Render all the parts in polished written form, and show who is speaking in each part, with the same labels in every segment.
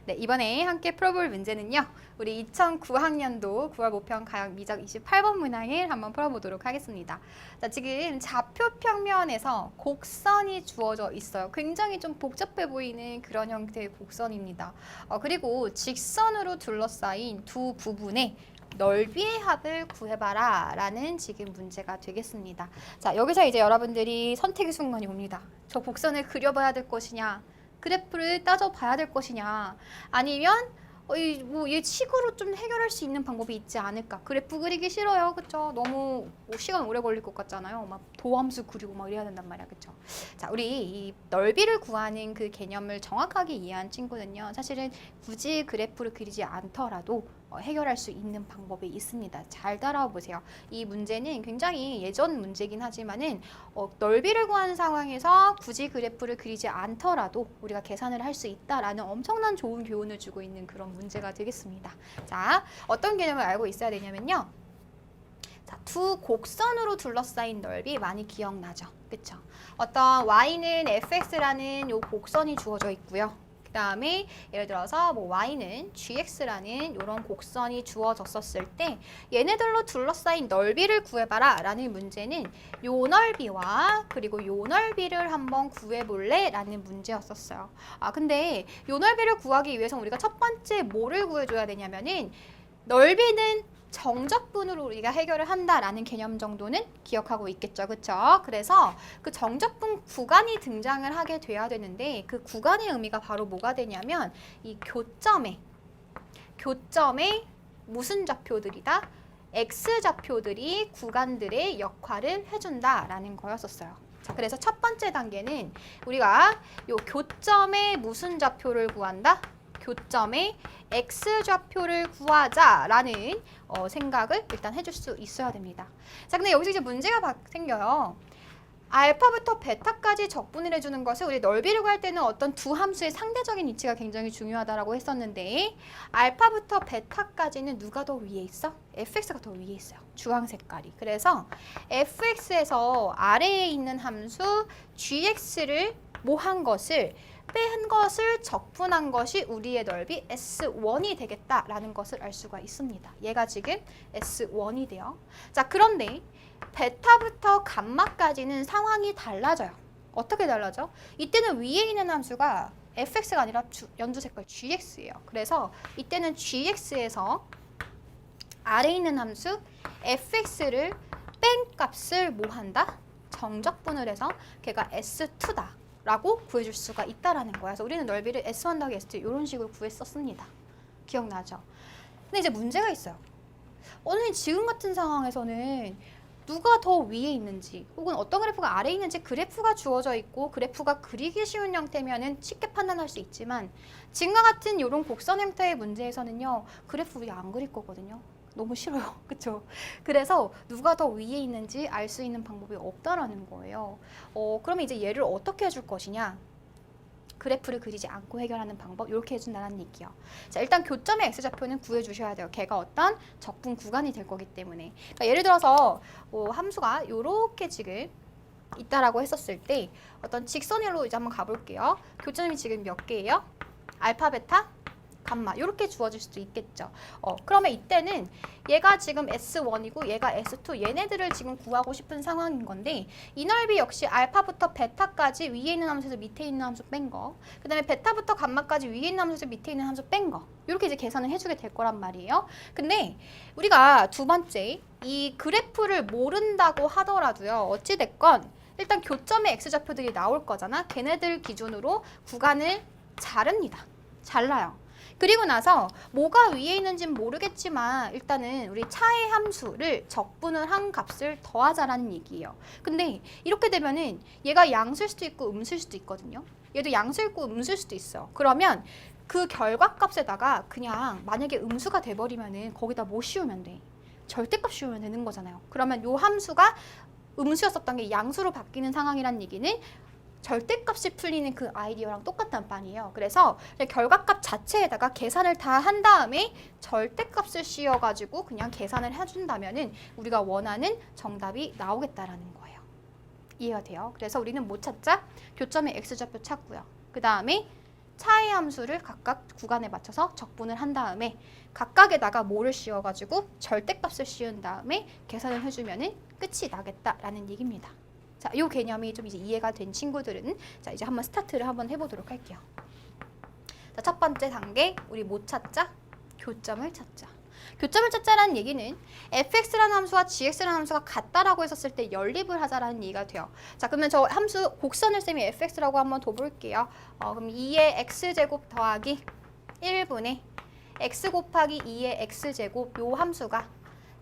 Speaker 1: 네, 이번에 함께 풀어볼 문제는요. 우리 2009학년도 9월 모평 가형 미적 28번 문항을 한번 풀어보도록 하겠습니다. 자, 지금 좌표 평면에서 곡선이 주어져 있어요. 굉장히 좀 복잡해 보이는 그런 형태의 곡선입니다. 그리고 직선으로 둘러싸인 두 부분의 넓이의 합을 구해봐라 라는 지금 문제가 되겠습니다. 자, 여기서 이제 여러분들이 선택의 순간이 옵니다. 저 곡선을 그려봐야 될 것이냐, 그래프를 따져봐야 될 것이냐, 아니면 얘 식으로 좀 해결할 수 있는 방법이 있지 않을까. 그래프 그리기 싫어요, 그쵸? 너무 시간 오래 걸릴 것 같잖아요. 막 도함수 그리고 막 이래야 된단 말이야, 그쵸? 자, 우리 이 넓이를 구하는 그 개념을 정확하게 이해한 친구는요, 사실은 굳이 그래프를 그리지 않더라도 해결할 수 있는 방법이 있습니다. 잘 따라와 보세요. 이 문제는 굉장히 예전 문제긴 하지만은 넓이를 구하는 상황에서 굳이 그래프를 그리지 않더라도 우리가 계산을 할 수 있다라는 엄청난 좋은 교훈을 주고 있는 그런 문제가 되겠습니다. 자, 어떤 개념을 알고 있어야 되냐면요. 자, 두 곡선으로 둘러싸인 넓이 많이 기억나죠? 그쵸? 어떤 y는 fx라는 요 곡선이 주어져 있고요. 그 다음에 예를 들어서 뭐 y는 gx라는 이런 곡선이 주어졌었을 때 얘네들로 둘러싸인 넓이를 구해봐라 라는 문제는 요 넓이와 그리고 요 넓이를 한번 구해볼래? 라는 문제였었어요. 근데 요 넓이를 구하기 위해서 우리가 첫 번째 뭐를 구해줘야 되냐면은 넓이는 정적분으로 우리가 해결을 한다라는 개념 정도는 기억하고 있겠죠. 그쵸? 그래서 그 정적분 구간이 등장을 하게 돼야 되는데 그 구간의 의미가 바로 뭐가 되냐면 이 교점에 무슨 좌표들이다? X좌표들이 구간들의 역할을 해준다라는 거였었어요. 자, 그래서 첫 번째 단계는 우리가 요 교점의 무슨 좌표를 구한다? 교점의 X좌표를 구하자라는 생각을 일단 해줄 수 있어야 됩니다. 자, 근데 여기서 이제 문제가 생겨요. 알파부터 베타까지 적분을 해주는 것을 우리 넓이를 구할 때는 어떤 두 함수의 상대적인 위치가 굉장히 중요하다라고 했었는데 알파부터 베타까지는 누가 더 위에 있어? fx가 더 위에 있어요. 주황 색깔이. 그래서 fx에서 아래에 있는 함수 gx를 모한 것을 뺀 것을 적분한 것이 우리의 넓이 S1이 되겠다라는 것을 알 수가 있습니다. 얘가 지금 S1이 돼요. 자, 그런데 베타부터 감마까지는 상황이 달라져요. 어떻게 달라져? 이때는 위에 있는 함수가 fx가 아니라 연두 색깔 gx예요. 그래서 이때는 gx에서 아래에 있는 함수 fx를 뺀 값을 뭐 한다? 정적분을 해서 걔가 S2다. 라고 구해줄 수가 있다라는 거야. 그래서 우리는 넓이를 S1 더하기 S2 이런 식으로 구했었습니다. 기억나죠? 근데 이제 문제가 있어요. 오늘 지금 같은 상황에서는 누가 더 위에 있는지 혹은 어떤 그래프가 아래에 있는지 그래프가 주어져 있고 그래프가 그리기 쉬운 형태면은 쉽게 판단할 수 있지만 지금과 같은 이런 곡선 형태의 문제에서는요. 그래프 위에 안 그릴 거거든요. 너무 싫어요. 그쵸? 그래서 누가 더 위에 있는지 알 수 있는 방법이 없다라는 거예요. 그러면 이제 얘를 어떻게 해줄 것이냐? 그래프를 그리지 않고 해결하는 방법 이렇게 해준다는 얘기요. 자, 일단 교점의 x좌표는 구해주셔야 돼요. 걔가 어떤 적분 구간이 될 거기 때문에. 그러니까 예를 들어서 함수가 이렇게 지금 있다라고 했었을 때 어떤 직선으로 이제 한번 가볼게요. 교점이 지금 몇 개예요? 알파, 베타, 감마 이렇게 주어질 수도 있겠죠. 그러면 이때는 얘가 지금 S1이고 얘가 S2 얘네들을 지금 구하고 싶은 상황인 건데 이 넓이 역시 알파부터 베타까지 위에 있는 함수에서 밑에 있는 함수 뺀 거, 그 다음에 베타부터 감마까지 위에 있는 함수에서 밑에 있는 함수 뺀 거 이렇게 이제 계산을 해주게 될 거란 말이에요. 근데 우리가 두 번째 이 그래프를 모른다고 하더라도요. 어찌됐건 일단 교점의 X좌표들이 나올 거잖아. 걔네들 기준으로 구간을 자릅니다. 잘라요. 그리고 나서 뭐가 위에 있는지는 모르겠지만 일단은 우리 차의 함수를 적분을 한 값을 더하자라는 얘기예요. 근데 이렇게 되면은 얘가 양수일 수도 있고 음수일 수도 있거든요. 얘도 양수일 있고 음수일 수도 있어요. 그러면 그 결과값에다가 그냥 만약에 음수가 돼버리면은 거기다 뭐 씌우면 돼? 절대값 씌우면 되는 거잖아요. 그러면 요 함수가 음수였었던 게 양수로 바뀌는 상황이란 얘기는 절대값이 풀리는 그 아이디어랑 똑같단 말이에요. 그래서 결과값 자체에다가 계산을 다 한 다음에 절대값을 씌워가지고 그냥 계산을 해준다면은 우리가 원하는 정답이 나오겠다라는 거예요. 이해가 돼요? 그래서 우리는 뭐 찾자? 교점의 X좌표 찾고요. 그 다음에 차이 함수를 각각 구간에 맞춰서 적분을 한 다음에 각각에다가 뭐를 씌워가지고 절대값을 씌운 다음에 계산을 해주면은 끝이 나겠다라는 얘기입니다. 자, 이 개념이 좀 이제 이해가 된 친구들은 자 이제 한번 스타트를 한번 해보도록 할게요. 자, 첫 번째 단계 우리 뭐 찾자? 교점을 찾자. 교점을 찾자라는 얘기는 fx라는 함수와 gx라는 함수가 같다라고 했었을 때 연립을 하자라는 얘기가 돼요. 자, 그러면 저 함수 곡선을 쌤이 fx라고 한번 더 볼게요. 그럼 2의 x제곱 더하기 1분의 x 곱하기 2의 x제곱 요 함수가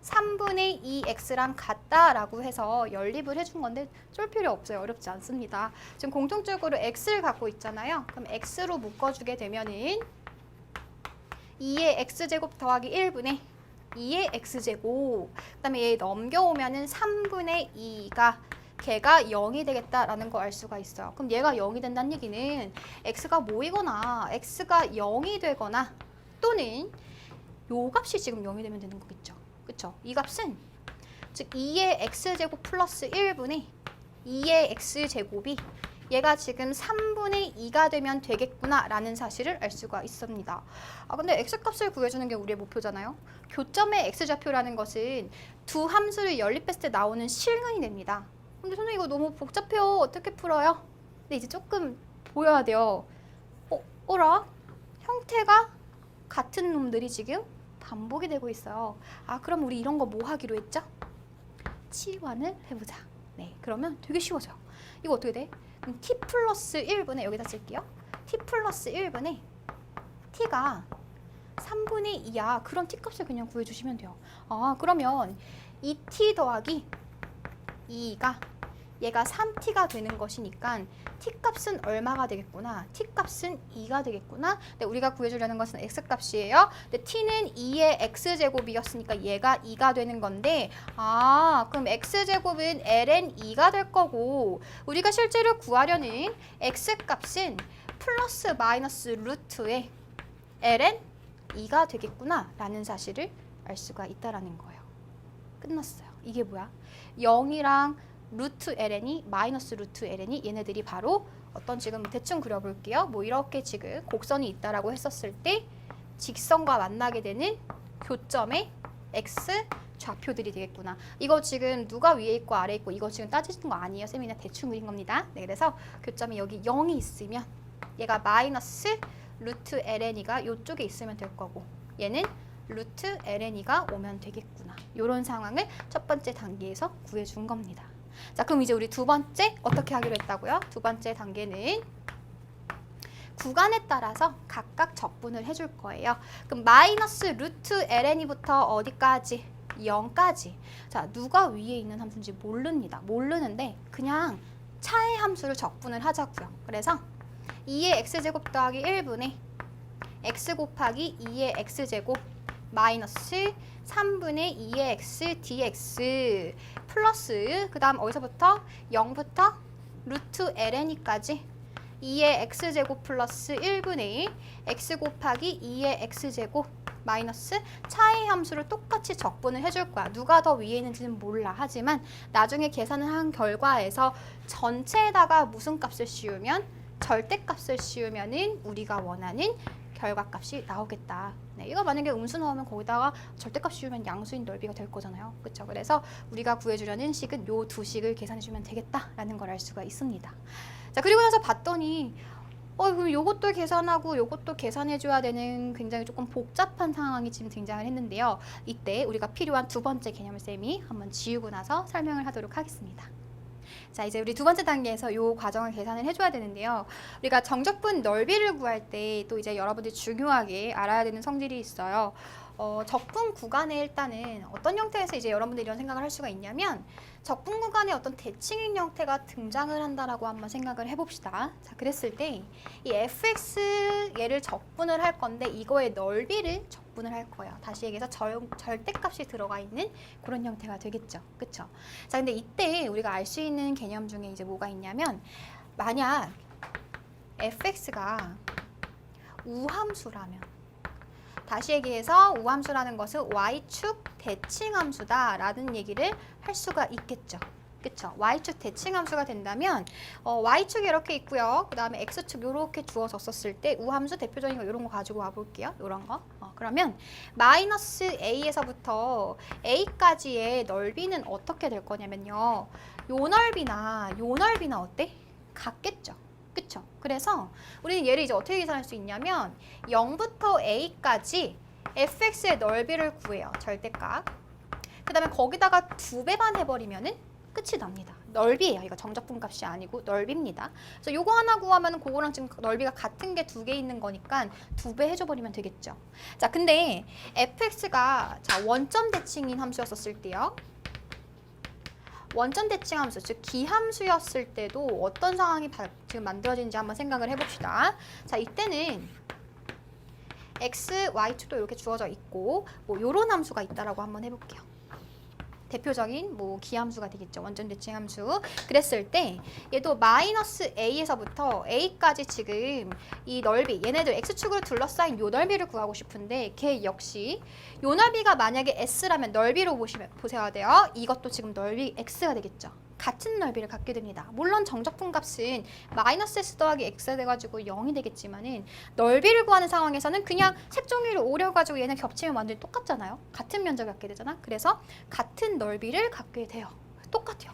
Speaker 1: 3분의 2x랑 같다라고 해서 연립을 해준 건데 쫄 필요 없어요. 어렵지 않습니다. 지금 공통적으로 x를 갖고 있잖아요. 그럼 x로 묶어주게 되면은 2의 x제곱 더하기 1분의 2의 x제곱 그 다음에 얘 넘겨오면은 3분의 2가 걔가 0이 되겠다라는 거 알 수가 있어요. 그럼 얘가 0이 된다는 얘기는 x가 모이거나 x가 0이 되거나 또는 요 값이 지금 0이 되면 되는 거겠죠. 그쵸? 이 값은 즉 2의 x제곱 플러스 1분의 2의 x제곱이 얘가 지금 3분의 2가 되면 되겠구나 라는 사실을 알 수가 있습니다. 근데 x값을 구해주는 게 우리의 목표잖아요. 교점의 x좌표라는 것은 두 함수를 연립했을 때 나오는 실근이 됩니다. 근데 선생님 이거 너무 복잡해요. 어떻게 풀어요? 근데 이제 조금 보여야 돼요. 어라? 형태가 같은 놈들이 지금 반복이 되고 있어요. 그럼 우리 이런 거 뭐 하기로 했죠? 치환을 해보자. 네, 그러면 되게 쉬워져요. 이거 어떻게 돼? 그럼 t 플러스 1분의 여기다 쓸게요. t 플러스 1분의 t가 3분의 2야. 그럼 t 값을 그냥 구해주시면 돼요. 그러면 이 t 더하기 2가 얘가 3t가 되는 것이니까 t값은 얼마가 되겠구나. t값은 2가 되겠구나. 근데 우리가 구해주려는 것은 x값이에요. 근데 t는 2의 x제곱이었으니까 얘가 2가 되는 건데 그럼 x제곱은 ln 2가 될 거고 우리가 실제로 구하려는 x값은 플러스 마이너스 루트의 ln 2가 되겠구나 라는 사실을 알 수가 있다라는 거예요. 끝났어요. 이게 뭐야? 0이랑 루트 ln이 마이너스 루트 ln이 얘네들이 바로 어떤 지금 대충 그려볼게요. 뭐 이렇게 지금 곡선이 있다라고 했었을 때 직선과 만나게 되는 교점의 x 좌표들이 되겠구나. 이거 지금 누가 위에 있고 아래 있고 이거 지금 따지는 거 아니에요. 쌤이 그냥 대충 그린 겁니다. 네, 그래서 교점이 여기 0이 있으면 얘가 마이너스 루트 ln이가 이쪽에 있으면 될 거고 얘는 루트 ln이가 오면 되겠구나. 이런 상황을 첫 번째 단계에서 구해준 겁니다. 자, 그럼 이제 우리 두 번째 어떻게 하기로 했다고요? 두 번째 단계는 구간에 따라서 각각 적분을 해줄 거예요. 그럼 마이너스 루트 ln이부터 어디까지? 0까지. 자, 누가 위에 있는 함수인지 모릅니다. 모르는데 그냥 차의 함수를 적분을 하자고요. 그래서 2의 x제곱 더하기 1분의 x 곱하기 2의 x제곱 마이너스 3분의 2의 x dx 플러스 그 다음 어디서부터? 0부터 루트 ln이까지 2의 x제곱 플러스 1분의 x 곱하기 2의 x제곱 마이너스 차의 함수를 똑같이 적분을 해줄 거야. 누가 더 위에 있는지는 몰라. 하지만 나중에 계산을 한 결과에서 전체에다가 무슨 값을 씌우면 절대값을 씌우면은 우리가 원하는 결과값이 나오겠다. 네, 이거 만약에 음수 나오면 거기다가 절대값 씌우면 양수인 넓이가 될 거잖아요. 그렇죠? 그래서 우리가 구해주려는 식은 요 두 식을 계산해주면 되겠다라는 걸 알 수가 있습니다. 자, 그리고 나서 봤더니 그럼 요것도 계산하고 요것도 계산해줘야 되는 굉장히 조금 복잡한 상황이 지금 등장을 했는데요. 이때 우리가 필요한 두 번째 개념을 쌤이 한번 지우고 나서 설명을 하도록 하겠습니다. 자, 이제 우리 두 번째 단계에서 이 과정을 계산을 해줘야 되는데요. 우리가 정적분 넓이를 구할 때 또 이제 여러분들이 중요하게 알아야 되는 성질이 있어요. 적분 구간에 일단은 어떤 형태에서 이제 여러분들이 이런 생각을 할 수가 있냐면 적분 구간에 어떤 대칭인 형태가 등장을 한다라고 한번 생각을 해봅시다. 자, 그랬을 때 이 fx 얘를 적분을 할 건데 이거의 넓이를 적분을 할 거예요. 다시 얘기해서 절대값이 들어가 있는 그런 형태가 되겠죠. 그쵸? 자, 근데 이때 우리가 알 수 있는 개념 중에 이제 뭐가 있냐면 만약 fx가 우함수라면 다시 얘기해서 우함수라는 것은 y축 대칭함수다라는 얘기를 할 수가 있겠죠. 그쵸? y축 대칭함수가 된다면 y축이 이렇게 있고요. 그 다음에 x축 이렇게 주어졌었을 때 우함수 대표적인 거 이런 거 가지고 와볼게요. 이런 거. 그러면 마이너스 a에서부터 a까지의 넓이는 어떻게 될 거냐면요. 요 넓이나 요 넓이나 어때? 같겠죠. 그쵸? 그래서 우리는 얘를 이제 어떻게 계산할 수 있냐면 0부터 a까지 fx의 넓이를 구해요. 절대값. 그 다음에 거기다가 2배만 해버리면은 끝이 납니다. 넓이에요. 이거 정적분값이 아니고 넓이입니다. 그래서 요거 하나 구하면 그거랑 지금 넓이가 같은 게 2개 있는 거니까 2배 해줘버리면 되겠죠. 자, 근데 fx가 자 원점 대칭인 함수였었을 때요. 원점 대칭 함수, 즉 기함수였을 때도 어떤 상황이 지금 만들어지는지 한번 생각을 해봅시다. 자, 이때는 x, y축도 이렇게 주어져 있고 뭐 요런 함수가 있다라고 한번 해볼게요. 대표적인 뭐 기함수가 되겠죠. 원점 대칭 함수. 그랬을 때 얘도 마이너스 a에서부터 a까지 지금 이 넓이 얘네들 x축으로 둘러싸인 요 넓이를 구하고 싶은데 걔 역시 요 넓이가 만약에 s라면 넓이로 보셔야 돼요. 이것도 지금 넓이 x가 되겠죠. 같은 넓이를 갖게 됩니다. 물론 정적분값은 마이너스 s 더하기 x가 돼가지고 0이 되겠지만은 넓이를 구하는 상황에서는 그냥 색종이를 오려가지고 얘는 겹치면 완전히 똑같잖아요. 같은 면적을 갖게 되잖아. 그래서 같은 넓이를 갖게 돼요. 똑같아요.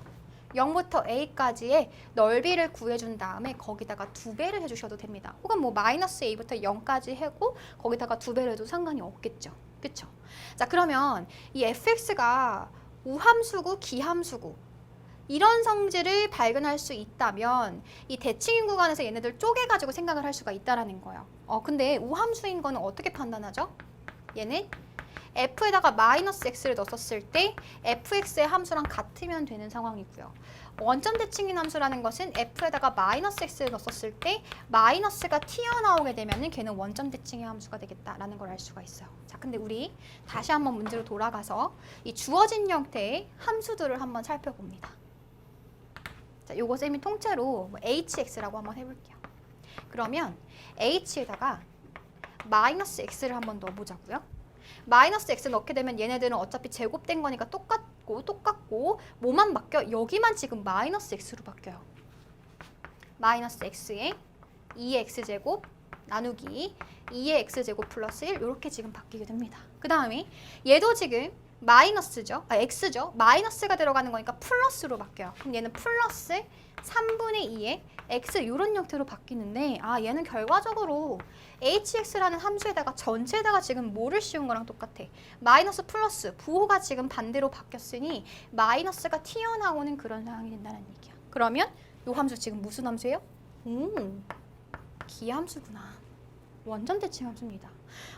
Speaker 1: 0부터 a까지의 넓이를 구해준 다음에 거기다가 2배를 해주셔도 됩니다. 혹은 뭐 마이너스 a부터 0까지 하고 거기다가 2배를 해도 상관이 없겠죠. 그쵸? 자, 그러면 이 fx가 우함수고 기함수고 이런 성질을 발견할 수 있다면 이 대칭인 구간에서 얘네들 쪼개가지고 생각을 할 수가 있다라는 거예요. 근데 우함수인 거는 어떻게 판단하죠? 얘는 f에다가 마이너스 x를 넣었을 때 fx의 함수랑 같으면 되는 상황이고요. 원점 대칭인 함수라는 것은 f에다가 마이너스 x를 넣었을 때 마이너스가 튀어나오게 되면 걔는 원점 대칭의 함수가 되겠다라는 걸 알 수가 있어요. 자, 근데 우리 다시 한번 문제로 돌아가서 이 주어진 형태의 함수들을 한번 살펴봅니다. 자, 요거 쌤이 통째로 hx라고 한번 해볼게요. 그러면 h에다가 마이너스 x를 한번 넣어보자고요. 마이너스 x 넣게 되면 얘네들은 어차피 제곱된 거니까 똑같고 뭐만 바뀌어? 여기만 지금 마이너스 x로 바뀌어요. 마이너스 x에 2의 x제곱 나누기 2의 x제곱 플러스 1 이렇게 지금 바뀌게 됩니다. 그 다음에 얘도 지금 마이너스죠. x죠. 마이너스가 들어가는 거니까 플러스로 바뀌어요. 그럼 얘는 플러스 3분의 2의 x 이런 형태로 바뀌는데 얘는 결과적으로 hx라는 함수에다가 전체에다가 지금 뭐를 씌운 거랑 똑같아. 마이너스 플러스 부호가 지금 반대로 바뀌었으니 마이너스가 튀어나오는 그런 상황이 된다는 얘기야. 그러면 이 함수 지금 무슨 함수예요? 기함수구나. 원점 대칭 함수입니다.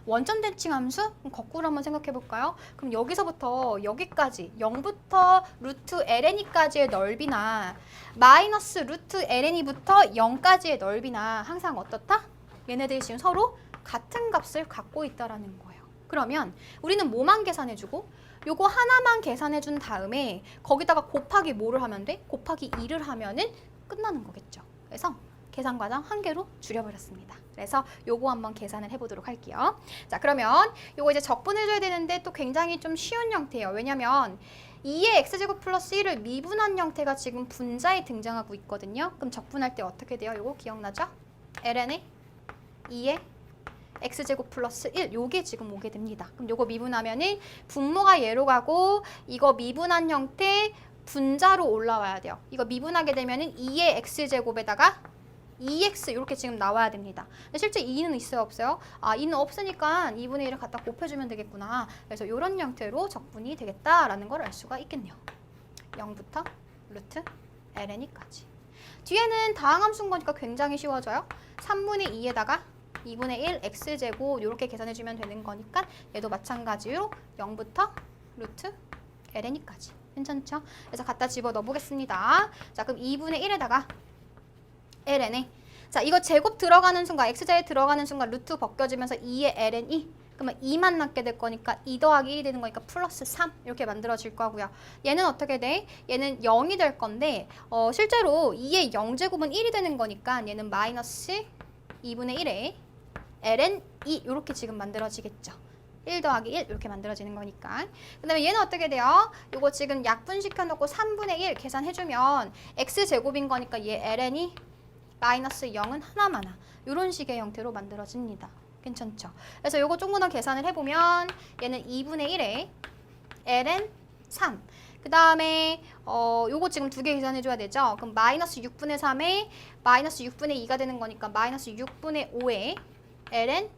Speaker 1: 원점 대칭 함수? 그럼 거꾸로 한번 생각해 볼까요? 그럼 여기서부터 여기까지 0부터 루트 ln이까지의 넓이나 마이너스 루트 ln이부터 0까지의 넓이나 항상 어떻다? 얘네들이 지금 서로 같은 값을 갖고 있다라는 거예요. 그러면 우리는 뭐만 계산해주고 요거 하나만 계산해준 다음에 거기다가 곱하기 뭐를 하면 돼? 곱하기 2를 하면은 끝나는 거겠죠. 그래서 계산 과정 한 개로 줄여버렸습니다. 그래서 요거 한번 계산을 해보도록 할게요. 자, 그러면 요거 이제 적분해줘야 되는데 또 굉장히 좀 쉬운 형태예요. 왜냐면 2의 x제곱 플러스 1을 미분한 형태가 지금 분자에 등장하고 있거든요. 그럼 적분할 때 어떻게 돼요? 요거 기억나죠? ln에 2의 x제곱 플러스 1 요게 지금 오게 됩니다. 그럼 요거 미분하면은 분모가 얘로 가고 이거 미분한 형태 분자로 올라와야 돼요. 이거 미분하게 되면은 2의 x제곱에다가 2x 이렇게 지금 나와야 됩니다. 근데 실제 2는 있어요, 없어요? 2는 없으니까 2분의 1을 갖다 곱해주면 되겠구나. 그래서 이런 형태로 적분이 되겠다라는 걸 알 수가 있겠네요. 0부터 루트 ln까지. 뒤에는 다항함수인 거니까 굉장히 쉬워져요. 3분의 2에다가 2분의 1 x제곱 이렇게 계산해주면 되는 거니까 얘도 마찬가지로 0부터 루트 ln까지. 괜찮죠? 그래서 갖다 집어넣어 보겠습니다. 자, 그럼 2분의 1에다가 ln에 자, 이거 제곱 들어가는 순간 x자에 들어가는 순간 루트 벗겨지면서 2의 ln이 그러면 2만 남게 될 거니까 2 더하기 1이 되는 거니까 플러스 3 이렇게 만들어질 거고요. 얘는 어떻게 돼? 얘는 0이 될 건데 실제로 2의 0제곱은 1이 되는 거니까 얘는 마이너스 2분의 1에 ln 2 이렇게 지금 만들어지겠죠. 1 더하기 1 이렇게 만들어지는 거니까. 그 다음에 얘는 어떻게 돼요? 이거 지금 약분시켜놓고 3분의 1 계산해주면 x제곱인 거니까 얘 ln이 마이너스 0은 하나마나 이런 식의 형태로 만들어집니다. 괜찮죠? 그래서 요거 조금 더 계산을 해보면 얘는 2분의 1에 ln 3. 그 다음에 요거 지금 두 개 계산해줘야 되죠? 그럼 마이너스 6분의 3에 마이너스 6분의 2가 되는 거니까 마이너스 6분의 5에 ln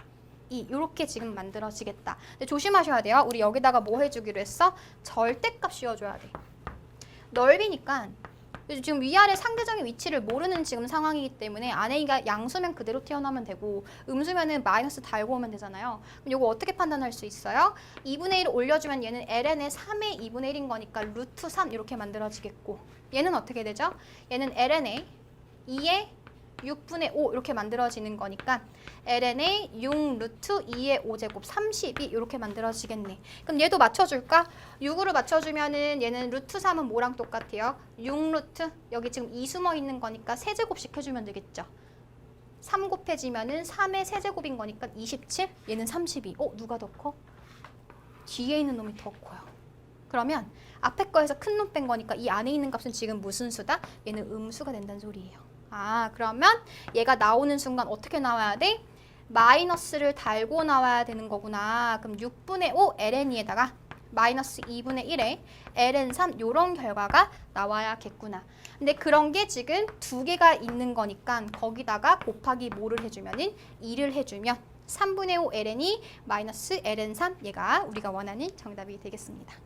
Speaker 1: 2 이렇게 지금 만들어지겠다. 근데 조심하셔야 돼요. 우리 여기다가 뭐 해주기로 했어? 절대값 씌워줘야 돼. 넓이니까 지금 위아래 상대적인 위치를 모르는 지금 상황이기 때문에 안에가 양수면 그대로 튀어나오면 되고 음수면은 마이너스 달고 오면 되잖아요. 그럼 이거 어떻게 판단할 수 있어요? 2분의 1을 올려주면 얘는 ln의 3의 2분의 1인 거니까 루트 3 이렇게 만들어지겠고 얘는 어떻게 되죠? 얘는 ln의 2의 6분의 5 이렇게 만들어지는 거니까 ln의 6 루트 2의 5제곱 32 이렇게 만들어지겠네. 그럼 얘도 맞춰줄까? 6으로 맞춰주면은 얘는 루트 3은 뭐랑 똑같아요? 6 루트 여기 지금 2 숨어 있는 거니까 세제곱씩 해주면 되겠죠. 3 곱해지면은 3의 세제곱인 거니까 27 얘는 32. 누가 더 커? 뒤에 있는 놈이 더 커요. 그러면 앞에 거에서 큰 놈 뺀 거니까 이 안에 있는 값은 지금 무슨 수다? 얘는 음수가 된다는 소리예요. 그러면 얘가 나오는 순간 어떻게 나와야 돼? 마이너스를 달고 나와야 되는 거구나. 그럼 6분의 5 ln에다가 마이너스 2분의 1에 ln 3 요런 결과가 나와야겠구나. 근데 그런 게 지금 두 개가 있는 거니까 거기다가 곱하기 뭐를 해주면은 2를 해주면 3분의 5 ln이 마이너스 ln 3 얘가 우리가 원하는 정답이 되겠습니다.